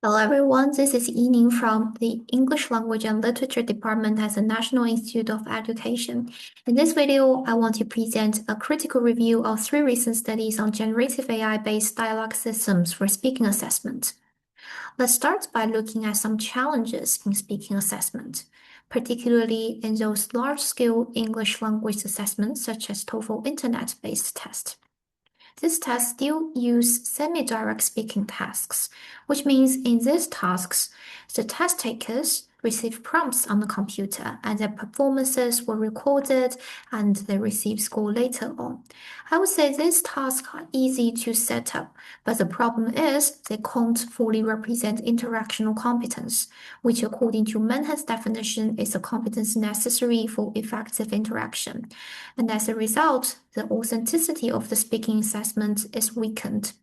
Hello everyone, this is Yining from the English Language and Literature Department at the National Institute of Education. In this video, I want to present a critical review of 3 recent studies on generative AI-based dialogue systems for speaking assessment. Let's start by looking at some challenges in speaking assessment, particularly in those large-scale English language assessments such as TOEFL internet-based tests. These tests still use semi-direct speaking tasks, which means in these tasks, the test takers receive prompts on the computer and their performances were recorded and they receive score later on. I would say these tasks are easy to set up, but the problem is they can't fully represent interactional competence, which according to Manhat's definition is a competence necessary for effective interaction. And as a result, the authenticity of the speaking assessment is weakened.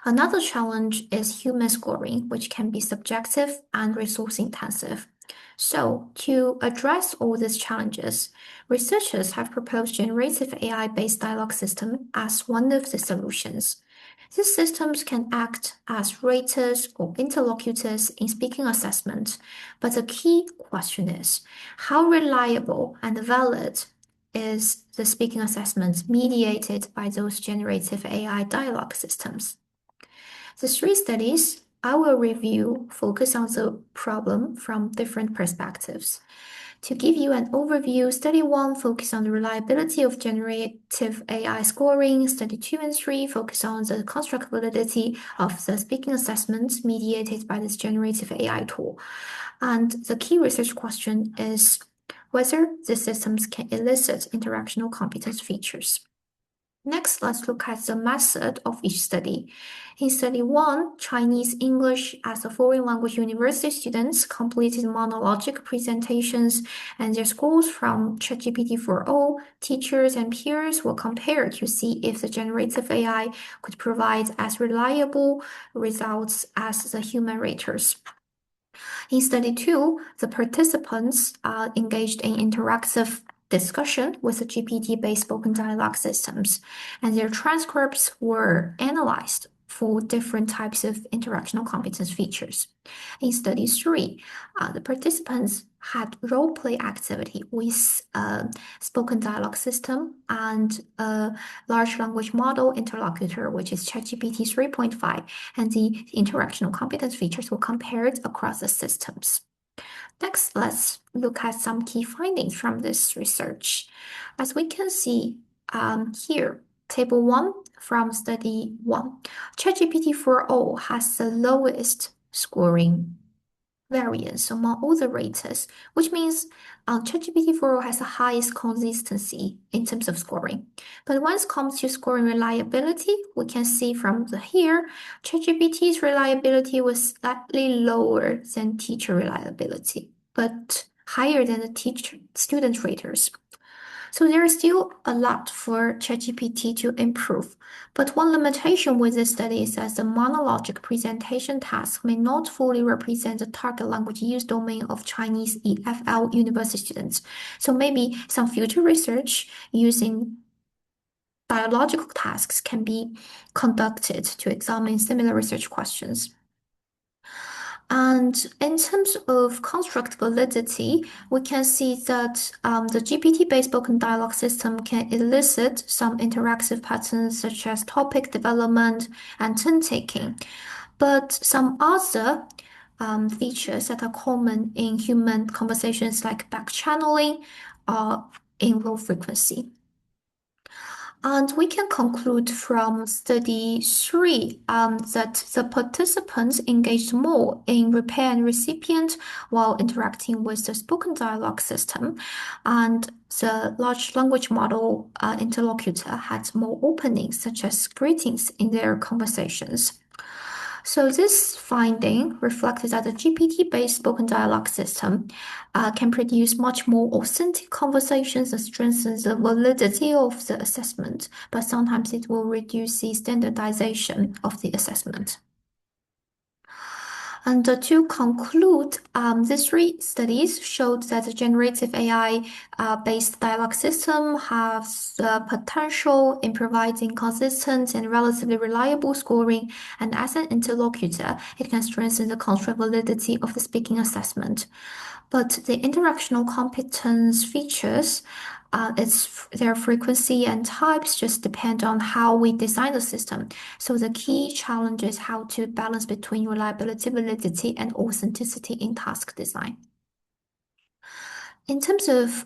Another challenge is human scoring, which can be subjective and resource intensive. So, to address all these challenges, researchers have proposed generative AI-based dialogue system as one of the solutions. These systems can act as raters or interlocutors in speaking assessment, but the key question is, how reliable and valid is the speaking assessment mediated by those generative AI dialogue systems? The 3 studies I will review focus on the problem from different perspectives. To give you an overview, Study 1 focus on the reliability of generative AI scoring, Study 2 and 3 focus on the constructability of the speaking assessment mediated by this generative AI tool. And the key research question is whether the systems can elicit interactional competence features. Next, let's look at the method of each study. In Study 1, Chinese English as a foreign language university students completed monologic presentations and their scores from ChatGPT 4o, teachers and peers were compared to see if the generative AI could provide as reliable results as the human raters. In Study 2, the participants engaged in interactive discussion with the GPT-based spoken dialogue systems, and their transcripts were analyzed for different types of interactional competence features. In Study 3, the participants had role-play activity with a spoken dialogue system and a large language model interlocutor, which is ChatGPT 3.5, and the interactional competence features were compared across the systems. Next, let's look at some key findings from this research. As we can see here, Table 1 from Study 1, ChatGPT 4o has the lowest scoring variance among all the raters, which means ChatGPT 4o has the highest consistency in terms of scoring. But when it comes to scoring reliability, we can see from here, ChatGPT's reliability was slightly lower than teacher reliability, but higher than the student raters. So there is still a lot for ChatGPT to improve. But one limitation with this study is that the monologic presentation task may not fully represent the target language use domain of Chinese EFL university students. So maybe some future research using biological tasks can be conducted to examine similar research questions. And in terms of construct validity, we can see that the GPT-based spoken dialogue system can elicit some interactive patterns such as topic development and turn taking. But some other features that are common in human conversations like back channeling are in low frequency. And we can conclude from Study 3 that the participants engaged more in repair and recipient while interacting with the spoken dialogue system. And the large language model interlocutor had more openings, such as greetings in their conversations. So this finding reflected that the GPT-based spoken dialogue system can produce much more authentic conversations and strengthen the validity of the assessment, but sometimes it will reduce the standardization of the assessment. And to conclude, these three studies showed that the generative AI-based dialogue system has the potential in providing consistent and relatively reliable scoring, and as an interlocutor, it can strengthen the cultural validity of the speaking assessment. But the interactional competence features, their frequency and types just depend on how we design the system. So the key challenge is how to balance between reliability, validity, and authenticity in task design. In terms of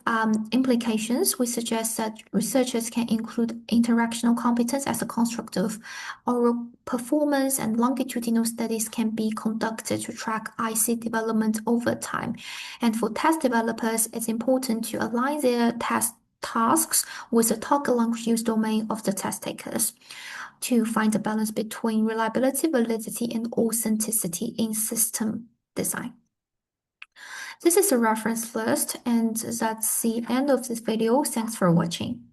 implications, we suggest that researchers can include interactional competence as a construct of oral performance, and longitudinal studies can be conducted to track IC development over time. And for test developers, it's important to align their test tasks with the target language use domain of the test takers to find a balance between reliability, validity, and authenticity in system design. This is a reference list, and that's the end of this video. Thanks for watching.